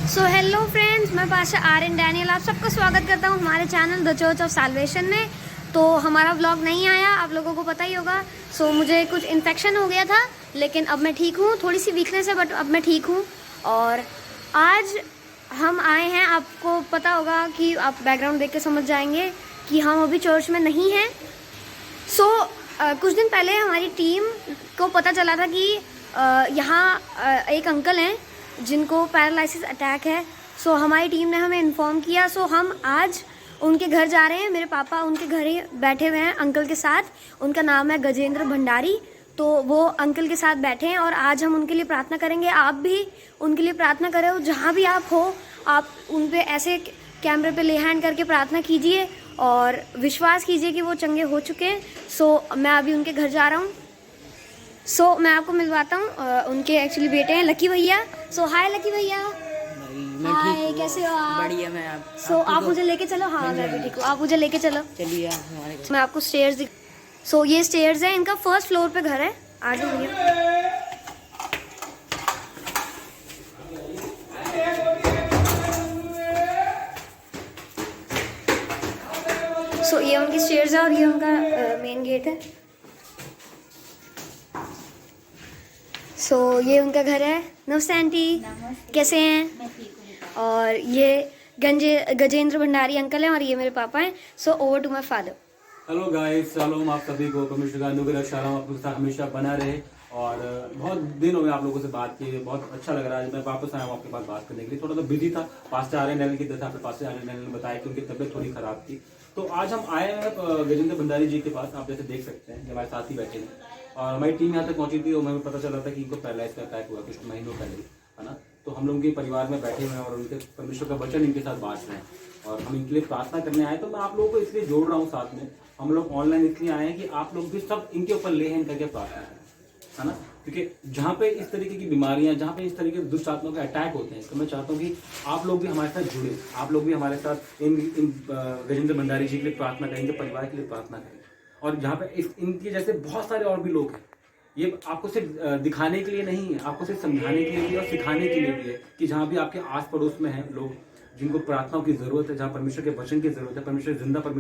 So hello friends, मैं Pasha Aryan Daniel आप सबका स्वागत करता हूँ हमारे channel the church of solvation में। तो हमारा व्लॉग नहीं आया, आप लोगों को पता ही होगा। सो मुझे कुछ इन्फेक्शन हो गया था, लेकिन अब मैं ठीक हूँ। थोड़ी सी वीकनेस है बट अब मैं ठीक हूँ। और आज हम आए हैं, आपको पता होगा कि आप बैकग्राउंड देख के समझ जाएंगे कि हम अभी चर्च में नहीं हैं। सो कुछ दिन पहले हमारी टीम को पता चला था कि यहाँ एक अंकल हैं जिनको पैरालिसिस अटैक है। सो हमारी टीम ने हमें इन्फॉर्म किया। सो हम आज उनके घर जा रहे हैं। मेरे पापा उनके घर ही बैठे हुए हैं अंकल के साथ। उनका नाम है गजेंद्र भंडारी। तो वो अंकल के साथ बैठे हैं और आज हम उनके लिए प्रार्थना करेंगे। आप भी उनके लिए प्रार्थना करें, जहाँ भी आप हो आप उन पे ऐसे कैमरे पे ले हैंड करके प्रार्थना कीजिए और विश्वास कीजिए कि वो चंगे हो चुके हैं। सो मैं अभी उनके घर जा रहा हूँ। सो मैं आपको मिलवाता हूँ। उनके एक्चुअली बेटे हैं लकी भैया। सो हाय लकी भैया। हाय, कैसे हो आप? बढ़िया। मैं आप सो आप मुझे लेके चलो। हाँ मैं भी ठीक हूँ, आप मुझे लेके चलो। चलिए आप हमारे मैं आपको स्टेयर्स दिख। सो ये स्टेयर्स है, इनका फर्स्ट फ्लोर पे घर है। आ जाओ भैया। सो ये उनकी स्टेयर्स है और ये उनका मेन गेट है। सो ये उनका घर है। नमस्ते आंटी, कैसे हैं? और ये गजेंद्र भंडारी अंकल हैं और ये मेरे पापा हैं। So over to my father. Hello guys, सलाम आप सभी को। परमेश्वर का अनुग्रह शालोम आपके साथ हमेशा बना रहे। और बहुत दिन हो गए आप लोगों से बात किए, बहुत अच्छा लग रहा है। मैं वापस आया हूँ आपके पास बात करने के लिए। थोड़ा सा बिजी था, पास्टर आर्यन डैनियल की तरफ से। पास्टर आर्यन डैनियल ने बताया कि उनकी तबीयत थोड़ी खराब थी। तो आज हम आए हैं गजेंद्र भंडारी जी के पास। आप जैसे देख सकते हैं, हमारे साथ ही बैठे हैं। और हमारी टीम यहाँ तक पहुंची थी और हमें पता चला था कि इनको पैरालाइज का अटैक हुआ कुछ महीनों पहले, है ना। तो हम लोग के परिवार में बैठे हुए हैं और उनके परमेश्वर का वचन इनके साथ बांट रहे हैं और हम इनके लिए प्रार्थना करने आए। तो मैं आप लोगों को इसलिए जोड़ रहा हूँ साथ में। हम लोग ऑनलाइन इसलिए आए हैं कि आप लोग भी सब इनके ऊपर ले हैंड करके प्रार्थना करें, है ना। क्योंकि जहाँ पे इस तरीके की बीमारियां, जहाँ पे इस तरीके के दुष्ट आत्माओं के अटैक होते हैं, तो मैं चाहता हूँ कि आप लोग भी हमारे साथ जुड़े, आप लोग भी हमारे साथ इन गजेंद्र भंडारी जी के लिए प्रार्थना करें, इनके परिवार के लिए प्रार्थना करें। और जहाँ पे इनके जैसे बहुत सारे और भी लोग हैं। ये आपको सिर्फ दिखाने के लिए नहीं है, आपको सिर्फ समझाने के लिए भी और सिखाने के लिए भी है कि जहाँ भी आपके आस पड़ोस में हैं लोग जिनको प्रार्थनाओं की जरूरत है, जहाँ परमेश्वर के वचन की जरूरत है, परमेश्वर जिंदा वचन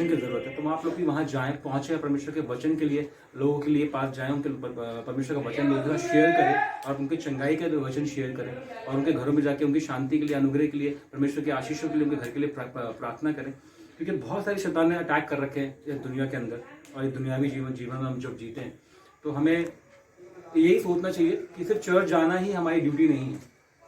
की जरूरत है, तो आप लोग भी वहाँ जाएं, पहुंचे परमेश्वर के वचन के लिए, लोगों के लिए पास जाएं, उनके परमेश्वर का वचन लोगों के साथ शेयर करें और उनके चंगाई का वचन शेयर करें और उनके घरों में जाके उनकी शांति के लिए, अनुग्रह के लिए, परमेश्वर के आशीषों के लिए, उनके घर के लिए प्रार्थना करें। क्योंकि बहुत सारे शैतान ने अटैक कर रखे हैं इस दुनिया के अंदर और इस दुनियावी जीवन में हम जब जीते हैं तो हमें यही सोचना चाहिए कि सिर्फ चर्च जाना ही हमारी ड्यूटी नहीं है,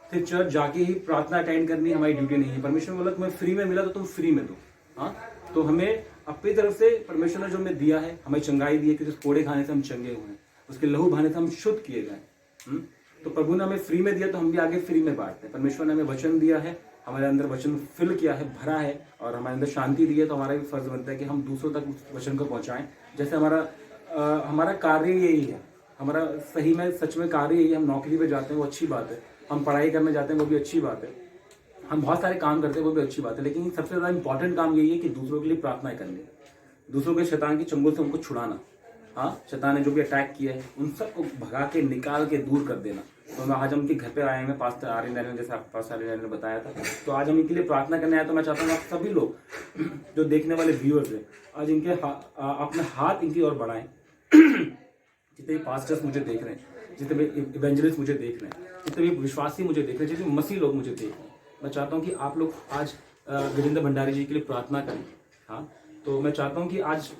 सिर्फ चर्च जाके ही प्रार्थना अटेंड करनी हमारी ड्यूटी नहीं है। परमेश्वर बोला तुम्हें फ्री में मिला तो तुम फ्री में दो। हाँ, तो हमें अपनी तरफ से परमेश्वर ने जो हमें दिया है, हमें चंगाई दी है कि उस कोड़े खाने से हम चंगे हुए हैं, उसके लहू बहाने से हम शुद्ध किए गए। तो प्रभु ने हमें फ्री में दिया तो हम भी आगे फ्री में बांटते हैं। परमेश्वर ने हमें वचन दिया है, हमारे अंदर वचन फिल किया है, भरा है और हमारे अंदर शांति दी है, तो हमारा भी फर्ज बनता है कि हम दूसरों तक उस वचन को पहुंचाएं। जैसे हमारा कार्य यही है, हमारा सही में सच में कार्य यही है। हम नौकरी पे जाते हैं, वो अच्छी बात है। हम पढ़ाई करने जाते हैं, वो भी अच्छी बात है। हम बहुत सारे काम करते हैं, वो भी अच्छी बात है। लेकिन सबसे ज़्यादा इंपॉर्टेंट काम यही है कि दूसरों के लिए प्रार्थना करनी, दूसरों के शैतान की चंगुल से उनको छुड़ाना। हाँ, शैतान ने जो भी अटैक किया है उन सबको भगा के निकाल के दूर कर देना। तो मैं आज हम उनके घर पे आए हैं, पास्टर आर्यन डैनियल, जैसे आप पास्टर आर्यन डैनियल ने बताया था। तो आज हम इनके लिए प्रार्थना करने आए। तो मैं चाहता हूँ आप सभी लोग जो देखने वाले व्यूअर्स हैं, आज इनके अपने हाथ इनकी ओर बढ़ाएं। जितने भी पास्टर्स मुझे देख रहे हैं, जितने भी इवेंजलिस्ट मुझे देख रहे हैं, जितने भी विश्वासी मुझे देख रहे हैं, जितने मसीह लोग मुझे देख रहे हैं, मैं चाहता हूँ कि आप लोग आज गजेंद्र भंडारी जी के लिए प्रार्थना करें। हाँ, तो मैं चाहता हूँ कि आज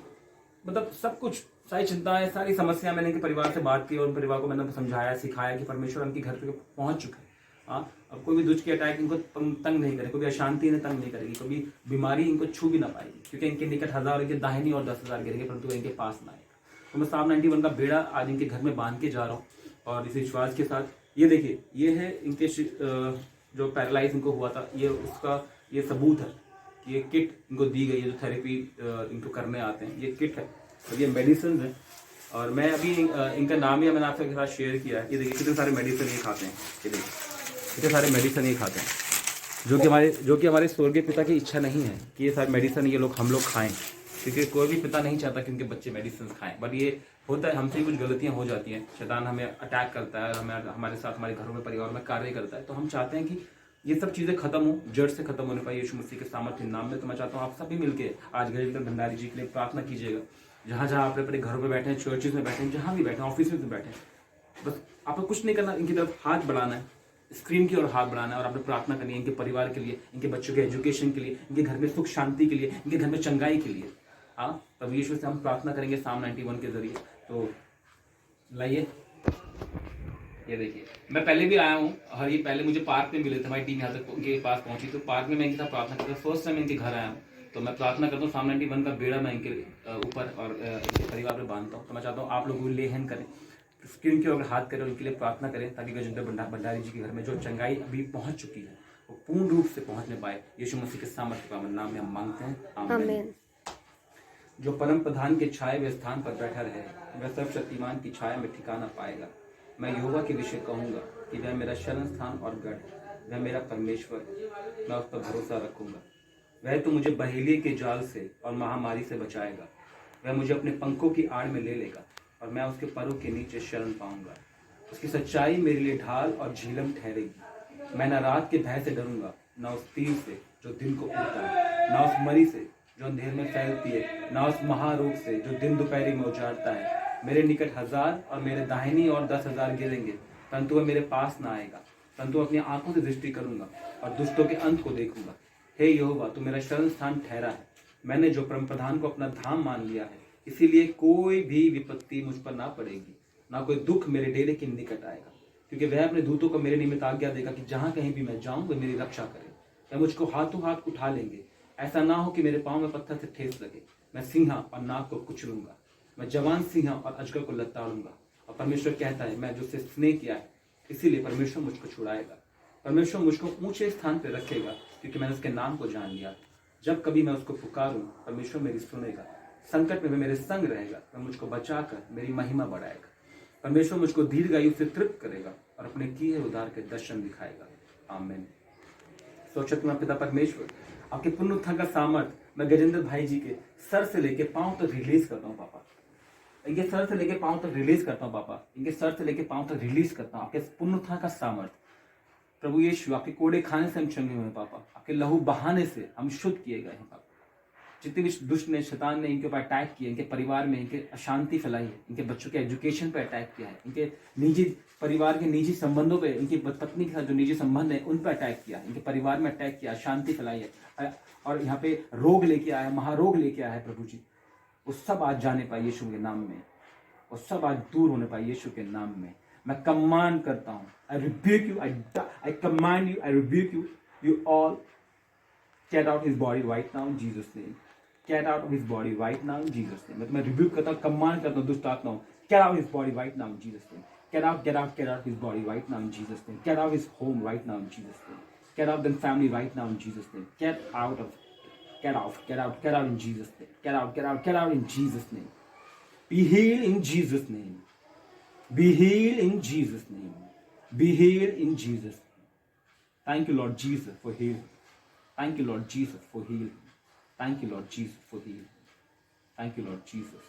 मतलब सब कुछ, सारी चिंताएं, सारी समस्या मैंने इनके परिवार से बात की और उन परिवार को मैंने समझाया, सिखाया कि परमेश्वर उनके घर पे पहुंच चुका है। हाँ, अब कोई भी दुष्ट की अटैक इनको तंग नहीं करे, कोई भी अशांति इन्हें तंग नहीं करेगी, कोई भी बीमारी इनको छू भी ना पाएगी, क्योंकि इनके निकट 1000 इनके दाहिनी और 10,000 गिरेंगे परंतु इनके पास ना आएगा। तो मैं साहब 91 का बेड़ा आज इनके घर में बांध के जा रहा हूँ और इस विश्वास के साथ। ये देखिए, ये है इनके जो पैरालाइज इनको हुआ था, ये उसका ये सबूत है। ये किट इनको दी गई है जो थेरेपी इनको करने आते हैं, ये किट है और ये मेडिसिन है। और मैं अभी इनका नाम ही मैंने आपके साथ शेयर किया है। ये देखिए कितने सारे मेडिसिन ये खाते हैं, ये देखिए कितने सारे मेडिसिन ये खाते हैं, जो कि हमारे स्वर्गीय पिता की इच्छा नहीं है कि ये सारे मेडिसिन ये लोग हम लोग खाएं। क्योंकि कोई भी पिता नहीं चाहता कि उनके बच्चे मेडिसिन खाएं, बट ये होता है, हमसे कुछ गलतियां हो जाती हैं, शैतान हमें अटैक करता है, हमें हमारे साथ हमारे घरों में परिवार में कार्य करता है। तो हम चाहते हैं कि ये सब चीजें खत्म हो, जड़ से खत्म होने पाए यीशु मसीह के सामर्थ्य नाम में। तो मैं चाहता हूँ आप सभी मिलकर आज गजेंद्र भंडारी जी के लिए प्रार्थना कीजिएगा। जहां जहां आप अपने घरों में बैठे हैं, चर्चेज में बैठे हैं, जहां भी बैठे हैं, ऑफिस में बैठे हैं, बस आपको कुछ नहीं करना, इनकी तरफ हाथ बढ़ाना है, स्क्रीन की ओर हाथ बढ़ाना है और आपने प्रार्थना करनी है इनके परिवार के लिए, इनके बच्चों के एजुकेशन के लिए, इनके घर में सुख शांति के लिए, इनके घर में चंगाई के लिए। हाँ, तब यीशु से हम प्रार्थना करेंगे साम 91 के जरिए। तो लाइए, ये देखिए, मैं पहले भी आया हूँ और ये पहले मुझे पार्क में मिले थे, हमारी टीम यहाँ तक उनके पास पहुंची, तो पार्क में मैं इनके साथ प्रार्थना करता, फर्स्ट टाइम इनके घर आया हूँ। तो मैं प्रार्थना करता हूँ, साम 91 का बेड़ा मैं इनके ऊपर और इनके परिवार पर बांधता हूँ। तो मैं चाहता हूँ आप लोग लेहन करें, स्क्रीन की ओर हाथ करें, उनके लिए प्रार्थना करें, ताकि गजेंद्र भंडारी जी के घर में जो चंगाई अभी पहुंच चुकी है वो पूर्ण रूप से पहुंचने पाए। यीशु मसीह के सामर्थ्य का नाम में हम मांगते हैं, आमीन। जो परम प्रधान के छाए हुए स्थान पर बैठा रहे, वह सर्वशक्तिमान की छाया में ठिकाना पाएगा। मैं यहोवा के विषय कहूंगा कि वह मेरा शरण स्थान और गढ़, वह मेरा परमेश्वर, मैं उस पर भरोसा रखूंगा। वह तो मुझे बहेलिए के जाल से और महामारी से बचाएगा। वह मुझे अपने पंखों की आड़ में ले लेगा और मैं उसके परों के नीचे शरण पाऊंगा। उसकी सच्चाई मेरे लिए ढाल और झीलम ठहरेगी। मैं न रात के भय से डरूंगा, न उस तीर से जो दिन को उड़ता है, न उस मरी से जो अंधेर में फैलती है, न उस महारोग से जो दिन दोपहरी में उजाड़ता है। मेरे निकट 1000 और मेरे दाहिनी और 10,000 गिरेंगे, परंतु वह मेरे पास न आएगा। परंतु अपनी आंखों से दृष्टि करूंगा और दुष्टों के अंत को देखूंगा। हे यहोवा, तू मेरा शरण स्थान ठहरा है। मैंने जो परम प्रधान को अपना धाम मान लिया है, इसीलिए कोई भी विपत्ति मुझ पर ना पड़ेगी, ना कोई दुख मेरे डेरे के निकट आएगा। क्योंकि वह अपने दूतों को मेरे निमित्त आज्ञा देगा कि जहां कहीं भी मैं जाऊं वे मेरी रक्षा करें। वह मुझको हाथों हाथ उठा लेंगे, ऐसा ना हो कि मेरे पांव में पत्थर से ठेस लगे। मैं सिंहा और नाग को कुचलूंगा, मैं जवान सिंहा और अजगर को लताड़ूंगा। और परमेश्वर कहता है, मैं जो से स्नेह किया है, इसीलिए परमेश्वर मुझको छुड़ाएगा। परमेश्वर मुझको ऊंचे स्थान पर रखेगा, क्योंकि मैंने उसके नाम को जान लिया। जब कभी मैं उसको पुकारूं, परमेश्वर मेरी सुनेगा। संकट में वह मेरे संग रहेगा, वह मुझको बचाकर मेरी महिमा बढ़ाएगा। परमेश्वर मुझको दीर्घायु से तृप्त करेगा और अपने किए उद्धार के दर्शन दिखाएगा, आमीन। शक्तिमान पिता परमेश्वर, आपके पुण्य उत्थान का सामर्थ मैं गजेंद्र भाई जी के सर से लेके पांव तक रिलीज करता हूँ पापा। इनके सर से लेके पांव तक रिलीज करता हूँ पापा, इनके सर से लेके पांव तक रिलीज करता हूँ। आपके पुण्य उत्थान का सामर्थ प्रभु यीशु, आपके कोड़े खाने से हम चंगे हुए पापा, आपके लहू बहाने से हम शुद्ध किए गए हैं पापा। जितने भी दुष्ट ने, शैतान ने इनके ऊपर अटैक किया, इनके परिवार में इनके अशांति फैलाई है, इनके बच्चों के एजुकेशन पे अटैक किया है, इनके निजी परिवार के निजी संबंधों पे, इनकी पत्नी के साथ जो निजी संबंध है उन पर अटैक किया, इनके परिवार में अटैक किया, अशांति फैलाई है और यहाँ पे रोग लेके आया है, महारोग लेके आया है प्रभु जी। वो सब आज जाने पाए यीशु के नाम में, वो सब आज दूर होने पाए यीशु के नाम में। मैं कमांड करता हूँ, आई rebuke you, I command you, I rebuke you, you all get out his body right now in Jesus name. Get out of his body right now in Jesus name. मैं तुम्हें रिब्यूक करता हूँ, command करता हूँ दुष्ट आत्माओं, get out his body right now in Jesus name. Get out, get out, get out his body right now in Jesus name. Get out his home right now in Jesus name. Get out the family right now in Jesus name. Get out of, get out, get out, get out in Jesus name. Get out, get out, get out in Jesus name. Be healed in Jesus name. Be healed in Jesus name. Be healed in Jesus name. Thank you, Lord Jesus, for healing. Thank you, Lord Jesus, for healing. Thank you, Lord Jesus, for healing. Thank you, Lord Jesus.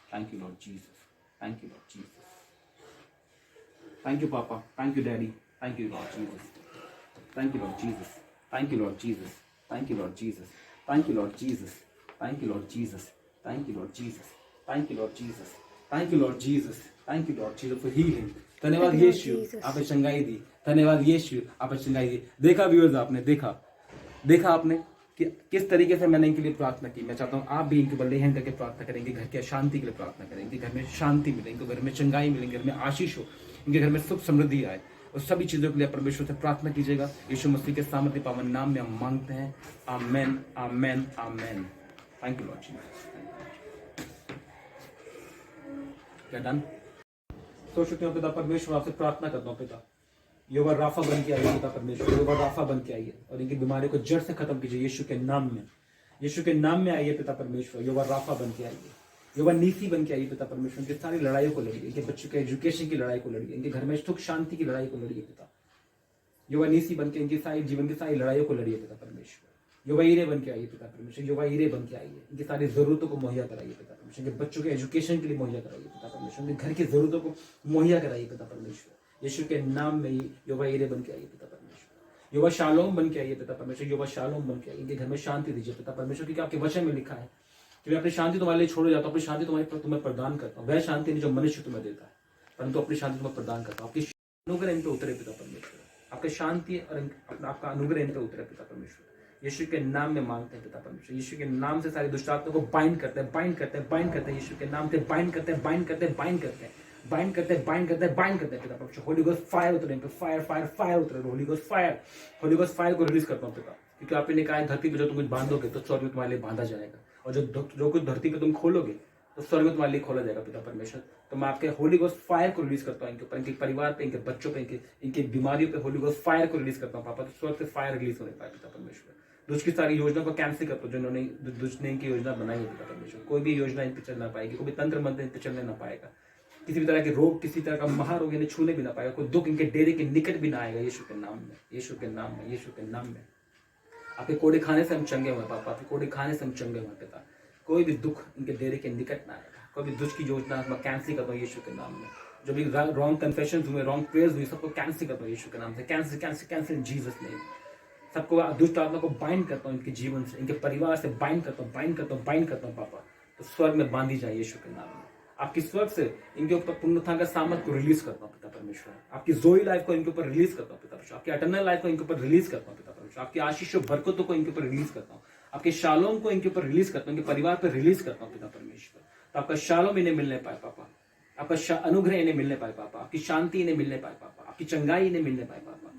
Thank you, Lord Jesus. Thank you, Lord Jesus. Thank you, Papa. Thank you, Daddy. Thank you, Lord Jesus. Thank you, Lord Jesus. Thank you, Lord Jesus. Thank you, Lord Jesus. Thank you, Lord Jesus. Thank you, Lord Jesus. Thank you, Lord Jesus. Thank you, Lord Jesus. Thank you, Lord Jesus. Thank you, Lord Jesus, for healing. धन्यवाद यीशु, आपने चंगाई दी। धन्यवाद यीशु, आपने चंगाई दी। देखा viewers, आपने देखा आपने कि किस तरीके से मैंने इनके लिए प्रार्थना की। मैं चाहता हूँ आप भी इनके ऊपर लेहन करके प्रार्थना करेंगे, घर के शांति के लिए प्रार्थना करें, इनके घर में शांति मिले, इनके घर में चंगाई मिले, घर में आशीष हो, इनके घर में सुख समृद्धि आए। और सभी चीज़ों के लिए परमेश्वर से प्रार्थना कीजिएगा। यीशु मसीह के सामर्थ्य पावन नाम में हम मांगते हैं, amen, amen, amen. Thank you Lord Jesus. क्या डन? सोच सकते हो पिता परमेश्वर, आपसे प्रार्थना करता हूँ पिता, यहोवा राफा बन के आइए पिता परमेश्वर, यहोवा राफा बन के आइए और इनकी बीमारी को जड़ से खत्म कीजिए यीशु के नाम में। यीशु के नाम में आइए पिता परमेश्वर, यहोवा राफा बन के आइए, यहोवा नीसी बन के आइए पिता परमेश्वर। इनकी सारी लड़ाइयों को लड़िए, इनके बच्चों के एजुकेशन की लड़ाई को लड़िए, इनके घर में सुख शांति की लड़ाई को लड़िए पिता। यहोवा नीसी बन के इनकी सारी जीवन की सारी लड़ाइयों को लड़िए पिता परमेश्वर। युवा हीरे बन के आइए पिता परमेश्वर, युवा हीरे बन के आइए, इनकी सारी जरूरतों को मुहैया कराइए पिता परमेश्वर, इनके बच्चों के एजुकेशन के लिए मुहैया कराइए पिता परमेश्वर, इनके घर की जरूरतों को मुहैया कराइए पिता परमेश्वर। यीशु के नाम में युवा हीरे बन के आइए पिता परमेश्वर, युवा शालोम बन के आइए पिता परमेश्वर, युवा शालोम बन के आइए, इनके घर में शांति दीजिए पिता परमेश्वर, क्योंकि आपके वचन में लिखा है कि मैं अपनी शांति तुम्हारे लिए छोड़ जाता हूँ, अपनी शांति तुम्हें प्रदान करता हूँ। वह शांति नहीं जो मनुष्य तुम्हें देता है, परंतु अपनी शांति तुम्हें प्रदान करता हूँ। आपकी अनुग्रह इन पे उतरे पिता परमेश्वर, आपकी शांति और आपका अनुग्रह इन पे उतरे पिता परमेश्वर। यीशु के नाम में मांगते हैं पिता परमेश्वर, यीशु के नाम से सारी दुष्ट आत्माओं को बाइंड करते हैं, बाइंड करते हैं, बाइंड करते हैं, यीशु के नाम से बाइंड करते हैं, बाइंड करते हैं, बाइंड करते हैं, बाइंड करते हैं, बाइंड करते हैं, बाइंड करते हैं पिता परमेश्वर। होली गोस्ट फायर उतरे इन पे, फायर फायर फायर उतरे, Holi ghost fire, Holi ghost fire को रिलीज करता हूँ पिता, क्योंकि आपने कहा है धरती पे जो तुम कुछ बांधोगे तो स्वर्ग में तुम्हारे लिए बांधा जाएगा, और जो कुछ धरती पे तुम खोलोगे तो स्वर्ग में तुम्हारे लिए खोला जाएगा पिता परमेश्वर। तो मैं आपके होली गोस्ट फायर को रिलीज करता हूँ इनके ऊपर, इनके परिवार पे, इनके बच्चों पे, इनकी बीमारियों पे होली गोस्ट फायर को रिलीज करता हूँ पापा, तो स्वर्ग से फायर रिलीज होने पाए पिता परमेश्वर। दुष्ट की सारी योजना को कैंसिल करता हूँ, जिन्होंने दुष्ट ने इनकी योजना बनाई है पिता परमेश्वर, कोई भी योजना इन पर चल ना पाएगी, कोई भी तंत्र मंत्र इन पर चलने ना पाएगा, किसी भी तरह के रोग, किसी तरह का महारोग इन्हें छूने भी ना पाएगा, कोई दुख इनके डेरे के निकट भी ना आएगा, यीशु के नाम में, यीशु के नाम में, यीशु के नाम में। आपके कोड़े खाने से हम चंगे हुए पापा, आपके कोड़े खाने से हम चंगे हुए पिता, कोई भी दुख इनके डेरे के निकट ना आएगा, कोई भी दुष्ट की योजना मैं कैंसिल करता हूँ यीशु के नाम में। जो भी रॉन्ग कन्फेशन हुए, रॉन्ग प्रेयर्स हुई, सबको कैंसिल करता हूँ यीशु के नाम से, कैंसिल कैंसिल कैंसिल इन जीसस नेम। सबको दुष्ट आत्मा को बाइंड करता हूँ, इनके जीवन से, इनके परिवार से बाइंड करता हूँ, बाइंड करता हूँ, बाइंड करता हूँ पापा, तो स्वर्ग में बांधी जाए यीशु के नाम में। आपकी स्वर्ग से इनके ऊपर पुनरुत्थान का सामर्थ को रिलीज करता हूँ पिता परमेश्वर, आपकी जोई लाइफ को इनके ऊपर रिलीज करता हूँ पिता परमेश्वर, आपकी एटर्नल लाइफ को इनके ऊपर रिलीज करता हूँ पिता परमेश्वर, आपकी आशीष और बरकतों को इनके ऊपर रिलीज करता हूँ, आपके शालोम को इनके ऊपर रिलीज करता हूँ, इनके परिवार पर रिलीज करता हूँ पिता परमेश्वर। तो आपका शालोम इन्हें मिलने पाए पापा, आपका अनुग्रह इन्हें मिलने पाए पापा, आपकी शांति इन्हें मिलने पाए पापा, आपकी चंगाई इन्हें मिलने पाए पापा,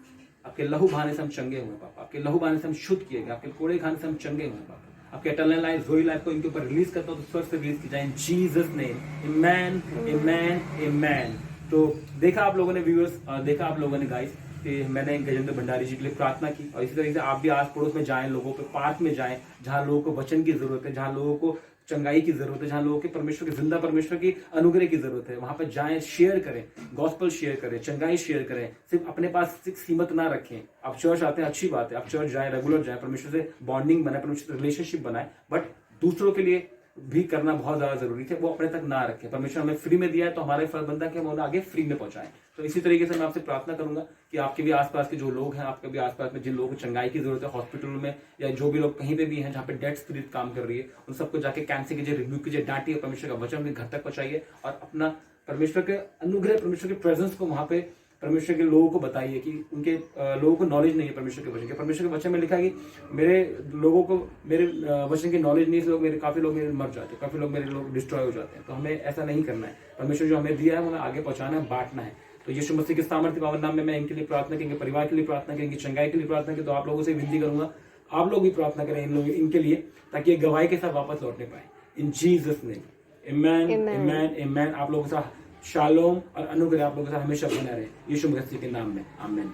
आपके लहू बहाने से हम चंगे हुए पापा, आपके लहू बहाने से हम शुद्ध किए गए, आपके कोड़े खाने से हम चंगे हुए पापा, आपके एटर्नल लाइफ, जोई लाइफ को इनके ऊपर रिलीज करता हूँ, तो स्वर्ग से रिलीज की जाए इन जीसस नेम, आमेन आमेन आमेन। तो देखा आप लोगों ने व्यूअर्स, देखा आप लोगों ने गाइस कि मैंने गजेंद्र भंडारी जी के लिए प्रार्थना की, और इसी तरीके से आप भी आस पड़ोस में जाएं, लोगों पे पार्क में जाएं जहां लोगों को वचन की जरूरत है, जहां लोगों को चंगाई की जरूरत है, जहां लोगों के परमेश्वर के जिंदा परमेश्वर की अनुग्रह की जरूरत है, वहां पर जाएं, शेयर करें, गॉस्पेल शेयर करें, चंगाई शेयर करें, सिर्फ अपने पास सीमित ना रखें। आप चर्च आते हैं, अच्छी बात है, आप चर्च जाएं, रेगुलर जाएं, परमेश्वर से बॉन्डिंग बनाए, परमेश्वर से रिलेशनशिप बनाए, बट दूसरों के लिए भी करना बहुत ज्यादा जरूरी है, वो अपने तक ना रखें। परमेश्वर हमें फ्री में दिया है, तो हमारे फर्ज बनता है कि हम उन्हें आगे फ्री में पहुंचाएं। तो इसी तरीके से मैं आपसे प्रार्थना करूंगा कि आपके भी आसपास के जो लोग हैं, आपके भी आसपास में जिन लोगों को चंगाई की जरूरत है, हॉस्पिटल में या जो भी लोग कहीं पे भी हैं जहाँ पे डेड स्पिरिट काम कर रही है, उन सबको जाके कैंसिल कीजिए, रिव्यू कीजिए, डांटिए, परमेश्वर का वचन भी घर तक पहुंचाइए, और अपना परमेश्वर के अनुग्रह, परमेश्वर के प्रेजेंस को वहां पे परमेश्वर के लोगों को बताइए कि उनके लोगों को नॉलेज नहीं है परमेश्वर के वचन के। परमेश्वर के वचन में लिखा है कि मेरे लोगों को मेरे वचन की नॉलेज नहीं है, लोग मेरे काफी लोग मेरे मर जाते हैं, काफी लोग मेरे लोग डिस्ट्रॉय हो जाते हैं। तो हमें ऐसा नहीं करना है, परमेश्वर जो हमें दिया है उन्हें आगे पहुंचाना है, बांटना है। तो यीशु मसीह के सामर्थ्य पावन नाम में मैं इनके लिए प्रार्थना करेंगे, परिवार के लिए प्रार्थना करेंगे, चंगाई के लिए प्रार्थना करेंगे। तो आप लोगों से विनती करूंगा, आप लोग भी प्रार्थना करें इनके लिए, ताकि ये गवाही के साथ वापस लौटने पाए, इन जीसस नेम, आमेन आमेन आमेन। आप लोगों के साथ शालोम और अनुग्रह आप लोगों के साथ हमेशा बना रहे, यीशु मसीह के नाम में, आमीन।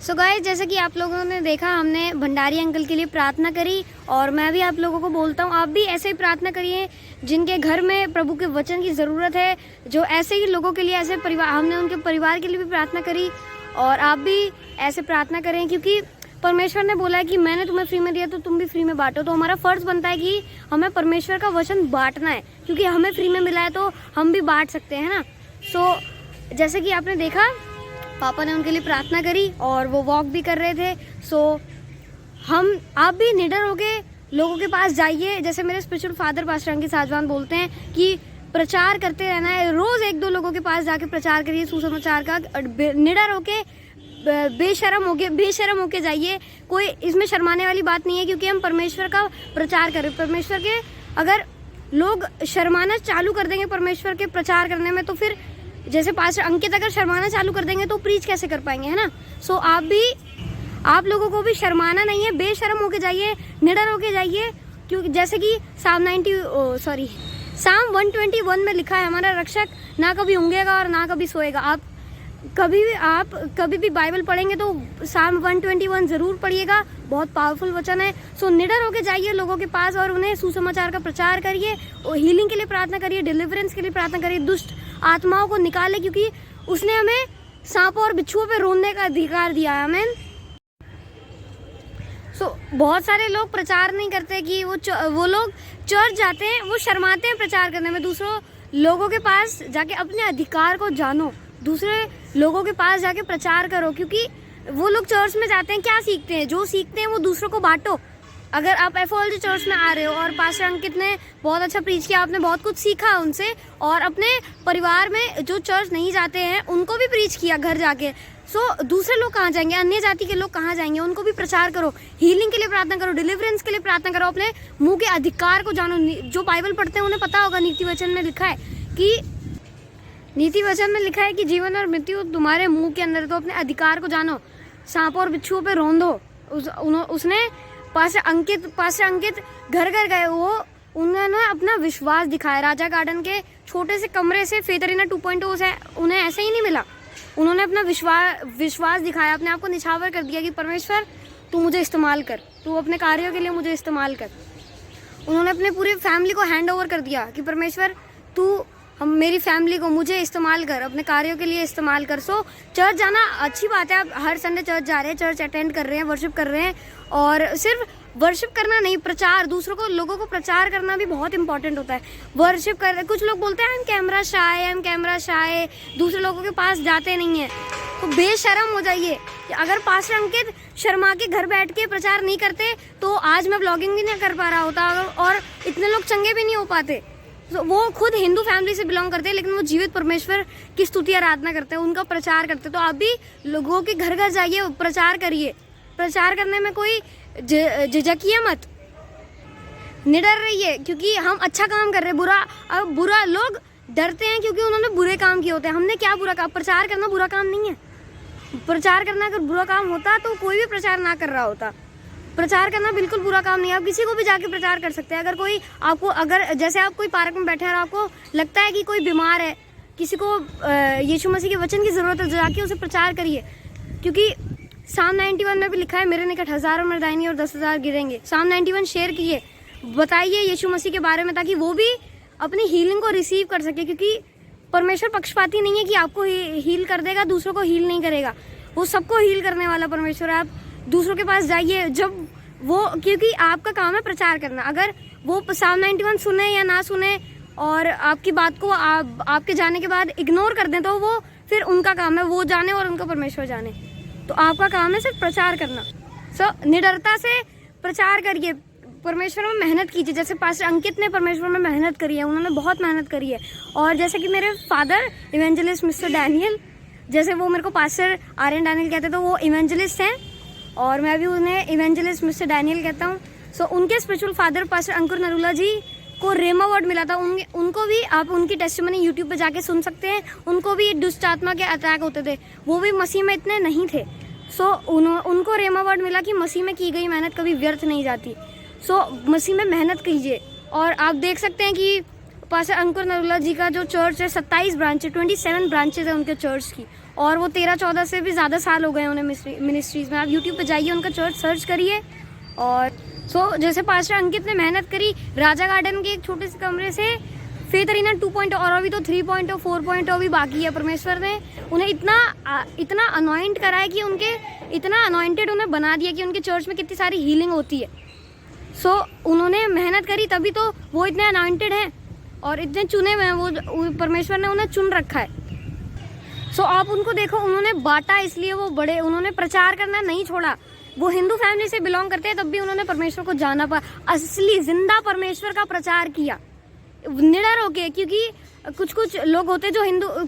सो गाइस, जैसे कि आप लोगों ने देखा, हमने भंडारी अंकल के लिए प्रार्थना करी, और मैं भी आप लोगों को बोलता हूँ, आप भी ऐसे ही प्रार्थना करिए जिनके घर में प्रभु के वचन की ज़रूरत है, जो ऐसे ही लोगों के लिए, ऐसे परिवार, हमने उनके परिवार के लिए भी प्रार्थना करी, और आप भी ऐसे प्रार्थना करें, क्योंकि परमेश्वर ने बोला है कि मैंने तुम्हें फ्री में दिया तो तुम भी फ्री में बांटो। तो हमारा फर्ज बनता है कि हमें परमेश्वर का वचन बांटना है, क्योंकि हमें फ्री में मिला है तो हम भी बांट सकते हैं ना। सो जैसे कि आपने देखा, पापा ने उनके लिए प्रार्थना करी और वो वॉक भी कर रहे थे। सो आप भी निडर होके लोगों के पास जाइए, जैसे मेरे spiritual father pastor Ankit Sajwan बोलते हैं कि प्रचार करते रहना है, रोज 1-2 लोगों के पास जाके प्रचार करिए सुसमाचार का, निडर होके, बेशर्म होके जाइए। कोई इसमें शर्माने वाली बात नहीं है, क्योंकि हम परमेश्वर का प्रचार करें। परमेश्वर के अगर लोग शर्माना चालू कर देंगे परमेश्वर के प्रचार करने में, तो फिर जैसे पास्टर अंकित अगर शर्माना चालू कर देंगे तो प्रीच कैसे कर पाएंगे, है ना। सो आप लोगों को भी शर्माना नहीं है, बेशर्म होके जाइए, निडर होके जाइए, क्योंकि जैसे कि साम 121 में लिखा है, हमारा रक्षक ना कभी ऊँघेगा और ना कभी सोएगा। आप कभी भी बाइबल पढ़ेंगे तो साम 121 जरूर पढ़िएगा, बहुत पावरफुल वचन है। सो निडर होके जाइए लोगों के पास और उन्हें सुसमाचार का प्रचार करिए, और हीलिंग के लिए प्रार्थना करिए, डिलीवरेंस के लिए प्रार्थना करिए, दुष्ट आत्माओं को निकाले, क्योंकि उसने हमें सांपों और बिच्छुओं पे रोने का अधिकार दिया है। आमीन। बहुत सारे लोग प्रचार नहीं करते कि वो लोग चर्च जाते हैं, वो शर्माते हैं प्रचार करने में। दूसरों लोगों के पास जाके अपने अधिकार को जानो, दूसरे लोगों के पास जाके प्रचार करो, क्योंकि वो लोग चर्च में जाते हैं, क्या सीखते हैं? जो सीखते हैं वो दूसरों को बांटो। अगर आप एफओएलजी चर्च में आ रहे हो और पास्टर अंकित ने बहुत अच्छा प्रीच किया, आपने बहुत कुछ सीखा उनसे, और अपने परिवार में जो चर्च नहीं जाते हैं उनको भी प्रीच किया घर जाके। दूसरे लोग कहाँ जाएंगे? अन्य जाति के लोग कहाँ जाएंगे? उनको भी प्रचार करो, हीलिंग के लिए प्रार्थना करो, डिलीवरेंस के लिए प्रार्थना करो, अपने मुंह के अधिकार को जानो। जो बाइबल पढ़ते हैं उन्हें पता होगा, नीति वचन में लिखा है कि जीवन और मृत्यु तुम्हारे मुंह के अंदर, तो अपने अधिकार को जानो। सांपों और बिच्छुओं पे रौंदो। उसने पास्टर अंकित घर घर गए, उन्होंने अपना विश्वास दिखाया। राजा गार्डन के छोटे से कमरे से फेथ अरीना 2.0 से उन्हें ऐसे ही नहीं मिला, उन्होंने अपना विश्वास दिखाया, अपने आप को निछावर कर दिया कि परमेश्वर तू मुझे इस्तेमाल कर, तू अपने कार्यों के लिए मुझे इस्तेमाल कर। उन्होंने अपने पूरी फैमिली को हैंड ओवर कर दिया कि परमेश्वर तू मेरी फैमिली को मुझे इस्तेमाल कर, अपने कार्यों के लिए इस्तेमाल कर। चर्च जाना अच्छी बात है, आप हर संडे चर्च जा रहे हैं, चर्च अटेंड कर रहे हैं, वर्शिप कर रहे हैं, और सिर्फ वर्शिप करना नहीं, प्रचार, दूसरों को, लोगों को प्रचार करना भी बहुत इंपॉर्टेंट होता है। वर्शिप कर, कुछ लोग बोलते हैं आई एम कैमरा शाय, दूसरे लोगों के पास जाते नहीं हैं, तो बेशर्म हो जाइए। अगर पास्टर अंकित शर्मा के घर बैठ के प्रचार नहीं करते तो आज मैं ब्लॉगिंग भी नहीं कर पा रहा होता, और इतने लोग चंगे भी नहीं हो पाते। वो खुद हिंदू फैमिली से बिलोंग करते हैं, लेकिन वो जीवित परमेश्वर की स्तुति आराधना करते हैं, उनका प्रचार करते हैं। तो आप भी लोगों के घर घर जाइए, प्रचार करिए। प्रचार करने में कोई झिझकिए मत, निडर रहिए, क्योंकि हम अच्छा काम कर रहे हैं। बुरा लोग डरते हैं क्योंकि उन्होंने बुरे काम किए होते हैं। हमने क्या बुरा काम? प्रचार करना बुरा काम नहीं है। प्रचार करना अगर बुरा काम होता तो कोई भी प्रचार ना कर रहा होता। प्रचार करना बिल्कुल बुरा काम नहीं है, आप किसी को भी जाके प्रचार कर सकते हैं। अगर कोई आपको, अगर जैसे आप कोई पार्क में बैठे हैं और आपको लगता है कि कोई बीमार है, किसी को यीशु मसीह के वचन की ज़रूरत है, जाके उसे प्रचार करिए, क्योंकि साम 91 में भी लिखा है, मेरे निकट हज़ारों मर्दानी और 10,000 गिरेंगे। साम 91 शेयर कीजिए, बताइए यीशु मसीह के बारे में, ताकि वो भी अपनी हीलिंग को रिसीव कर सके, क्योंकि परमेश्वर पक्षपाती नहीं है कि आपको हील कर देगा, दूसरों को हील नहीं करेगा। वो सबको हील करने वाला परमेश्वर है। आप दूसरों के पास जाइए, जब वो, क्योंकि आपका काम है प्रचार करना। अगर वो साम 91 सुने या ना सुने और आपकी बात को आपके जाने के बाद इग्नोर कर दें, तो वो फिर उनका काम है, वो जाने और उनका परमेश्वर जाने। तो आपका काम है सिर्फ प्रचार करना। निडरता से प्रचार करिए, परमेश्वर में मेहनत कीजिए। जैसे पास्टर अंकित ने परमेश्वर में मेहनत करी है, उन्होंने बहुत मेहनत करी है। और जैसे कि मेरे फादर इवेंजलिस्ट मिस्टर डैनियल, जैसे वो मेरे को पास्टर आर्यन डैनियल कहते, तो वो इवेंजलिस्ट हैं और मैं भी उन्हें इवेंजलिस्ट मिस्टर डैनियल कहता हूँ। उनके स्पिरिचुअल फादर पास्टर अंकुर नरूला जी को रेमा अवार्ड मिला था। उनको भी आप उनकी टेस्टिमनी यूट्यूब पे जाके सुन सकते हैं। उनको भी दुष्ट आत्मा के अटैक होते थे, वो भी मसीह में इतने नहीं थे। उनको रेमा अवार्ड मिला कि मसीह में की गई मेहनत कभी व्यर्थ नहीं जाती। मसीह में मेहनत कीजिए। और आप देख सकते हैं कि पास्टर अंकुर नरूला जी का जो चर्च है, 27 ब्रांच है, 27 ब्रांचेज है उनके चर्च की, और वो 13-14 से भी ज़्यादा साल हो गए उन्हें मिनिस्ट्रीज़ में। आप यूट्यूब पे जाइए, उनका चर्च सर्च करिए। और जैसे पास्टर अंकित ने मेहनत करी, राजा गार्डन के एक छोटे से कमरे से फेथ अरीना 2.0, और अभी तो 3.0 4.0 भी बाकी है। परमेश्वर ने उन्हें इतना अनॉइंट करा है कि उनके इतना अनॉइंटेड उन्हें बना दिया कि उनके चर्च में कितनी सारी हीलिंग होती है। उन्होंने मेहनत करी, तभी तो वो इतने अनॉइंटेड हैं और इतने चुने हुए हैं। वो परमेश्वर ने उन्हें चुन रखा है। आप उनको देखो, उन्होंने बांटा, इसलिए वो बड़े, उन्होंने प्रचार करना नहीं छोड़ा। वो हिंदू फैमिली से बिलोंग करते हैं, तब भी उन्होंने परमेश्वर को जाना पा, असली जिंदा परमेश्वर का प्रचार किया निडर होके। क्योंकि कुछ लोग होते जो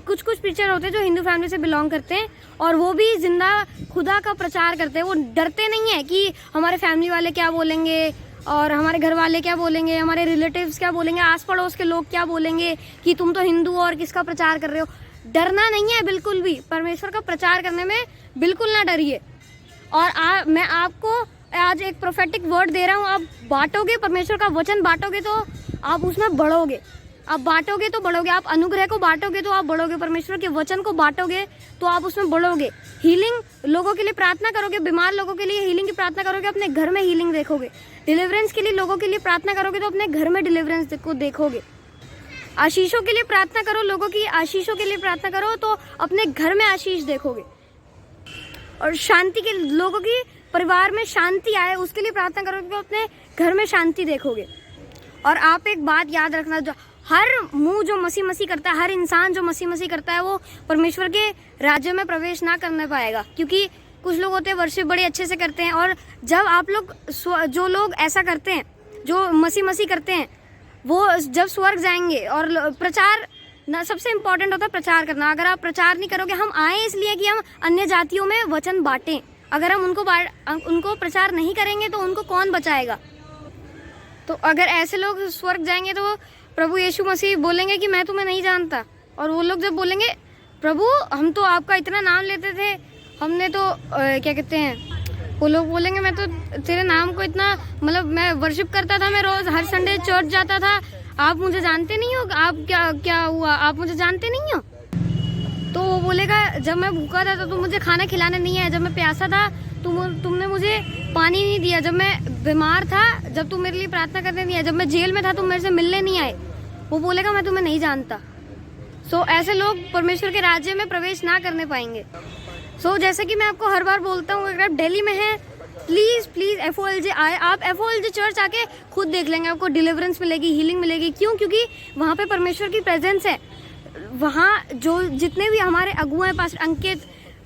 कुछ प्रीचर होते जो हिंदू फैमिली से बिलोंग करते हैं, और वो भी जिंदा खुदा का प्रचार करते हैं। वो डरते नहीं है कि हमारे फैमिली वाले क्या बोलेंगे और हमारे घर वाले क्या बोलेंगे, हमारे रिलेटिव्स क्या बोलेंगे, आस पड़ोस के लोग क्या बोलेंगे कि तुम तो हिंदू और किसका प्रचार कर रहे हो। डरना नहीं है बिल्कुल भी, परमेश्वर का प्रचार करने में बिल्कुल ना डरिए। और मैं आपको आज एक प्रोफेटिक वर्ड दे रहा हूँ, आप बांटोगे, परमेश्वर का वचन बांटोगे तो आप उसमें बढ़ोगे। आप बांटोगे तो बढ़ोगे, आप अनुग्रह को बांटोगे तो आप बढ़ोगे, परमेश्वर के वचन को बांटोगे तो आप उसमें बढ़ोगे। हीलिंग लोगों के लिए प्रार्थना करोगे, बीमार लोगों के लिए हीलिंग की प्रार्थना करोगे, अपने घर में हीलिंग देखोगे। डिलीवरेंस के लिए लोगों के लिए प्रार्थना करोगे तो अपने घर में डिलीवरेंस को देखोगे। आशीषों के लिए प्रार्थना करो, लोगों की आशीषों के लिए प्रार्थना करो तो अपने घर में आशीष देखोगे। और शांति के लोगों की परिवार में शांति आए उसके लिए प्रार्थना करोगे तो अपने घर में शांति देखोगे। और आप एक बात याद रखना, जो हर मुंह जो मसी करता है, हर इंसान जो मसी करता है, वो परमेश्वर के राज्य में प्रवेश ना करने पाएगा। क्योंकि कुछ लोग होते हैं वर्शिप बड़े अच्छे से करते हैं, और जब आप लोग जो लोग ऐसा करते हैं, जो मसी करते हैं, वो जब स्वर्ग जाएंगे। और प्रचार ना सबसे इम्पोर्टेंट होता है प्रचार करना। अगर आप प्रचार नहीं करोगे, हम आए इसलिए कि हम अन्य जातियों में वचन बांटें। अगर हम उनको प्रचार नहीं करेंगे तो उनको कौन बचाएगा। तो अगर ऐसे लोग स्वर्ग जाएंगे तो प्रभु यीशु मसीह बोलेंगे कि मैं तुम्हें नहीं जानता। और वो लोग जब बोलेंगे प्रभु हम तो आपका इतना नाम लेते थे, हमने तो क्या कहते हैं, वो लोग बोलेंगे मैं तो तेरे नाम को इतना मतलब मैं वर्शिप करता था, मैं रोज हर संडे चर्च जाता था, आप मुझे जानते नहीं हो, आप क्या हुआ, आप मुझे जानते नहीं हो। तो वो बोलेगा जब मैं भूखा था तो तुम मुझे खाना खिलाने नहीं आए, जब मैं प्यासा था तुमने मुझे पानी नहीं दिया, जब मैं बीमार था जब तुम मेरे लिए प्रार्थना करने नहीं आए, जब मैं जेल में था तुम मेरे से मिलने नहीं आए। वो बोलेगा मैं तुम्हें नहीं जानता। सो ऐसे लोग परमेश्वर के राज्य में प्रवेश ना करने पाएंगे। सो जैसे कि मैं आपको हर बार बोलता हूँ, अगर आप दिल्ली में हैं प्लीज़ FOLJ आए। आप FOLJ चर्च आके खुद देख लेंगे, आपको डिलीवरेंस मिलेगी, हीलिंग मिलेगी। क्यों? क्योंकि वहाँ पे परमेश्वर की प्रेजेंस है। वहाँ जो जितने भी हमारे अगुआ हैं, पास्टर अंकित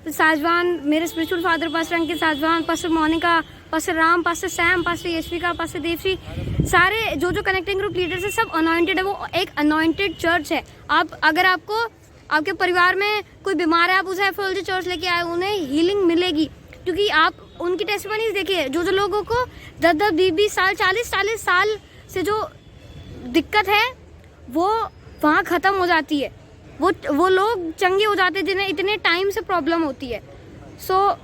साजवान, मेरे spiritual father pastor Ankit Sajwan, pastor Monika, pastor Ram, pastor Sam, pastor Yashvika, pastor Devshree, सारे जो कनेक्टिंग ग्रुप लीडर्स है सब अनॉइंटेड है। वो एक अनॉइंटेड चर्च है। आप अगर आपके परिवार में कोई बीमार है, आप उसे FOLJ चर्च लेके आए, उन्हें हीलिंग मिलेगी। क्योंकि आप उनकी टेस्टिमनीज देखिए, जो लोगों को 10-10, 20-20 साल, 40-40 साल से जो दिक्कत है वो वहाँ ख़त्म हो जाती है। वो लोग चंगे हो जाते हैं जिन्हें इतने टाइम से प्रॉब्लम होती है। तो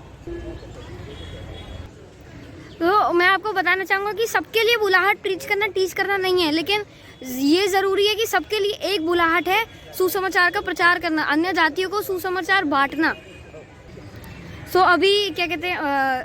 मैं आपको बताना चाहूँगा कि सबके लिए बुलाहट टीच करना नहीं है, लेकिन ये ज़रूरी है कि सबके लिए एक बुलाहट है, सुसमाचार का प्रचार करना, अन्य जातियों को सुसमाचार बांटना। अभी क्या कहते हैं,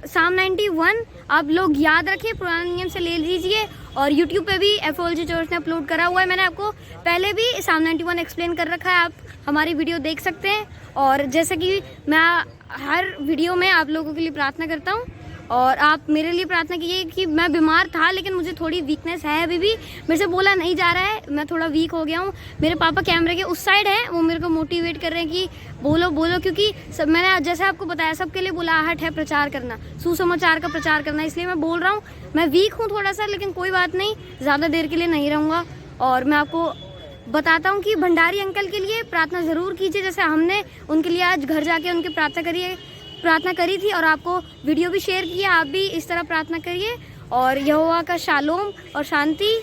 साम 91 आप लोग याद रखिए, पुराने नियम से ले लीजिए। और YouTube पे भी FOLJ चर्च ने अपलोड करा हुआ है। मैंने आपको पहले भी साम 91 एक्सप्लेन कर रखा है, आप हमारी वीडियो देख सकते हैं। और जैसे कि मैं हर वीडियो में आप लोगों के लिए प्रार्थना करता हूँ, और आप मेरे लिए प्रार्थना कीजिए कि मैं बीमार था लेकिन मुझे थोड़ी वीकनेस है, अभी भी मेरे से बोला नहीं जा रहा है, मैं थोड़ा वीक हो गया हूँ। मेरे पापा कैमरे के उस साइड हैं, वो मेरे को मोटिवेट कर रहे हैं कि बोलो, क्योंकि मैंने जैसे आपको बताया सबके लिए बुलाहट है प्रचार करना, सुसमाचार का प्रचार करना। इसलिए मैं बोल रहा हूँ, मैं वीक हूँ थोड़ा सा, लेकिन कोई बात नहीं, ज़्यादा देर के लिए नहीं रहूँगा। और मैं आपको बताता हूँ कि भंडारी अंकल के लिए प्रार्थना ज़रूर कीजिए, जैसे हमने उनके लिए आज घर जाके उनकी प्रार्थना करी थी, और आपको वीडियो भी शेयर किया। आप भी इस तरह प्रार्थना करिए, और यहोवा का शालोम और शांति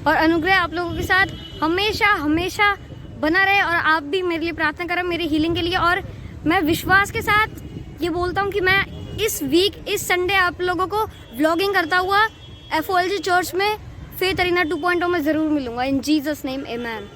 और अनुग्रह आप लोगों के साथ हमेशा बना रहे। और आप भी मेरे लिए प्रार्थना करें, मेरी हीलिंग के लिए। और मैं विश्वास के साथ ये बोलता हूँ कि मैं इस संडे आप लोगों को व्लॉगिंग करता हुआ FOLJ चर्च में फेथ अरीना 2.0 में ज़रूर मिलूंगा। इन जीसस नेम, आमेन।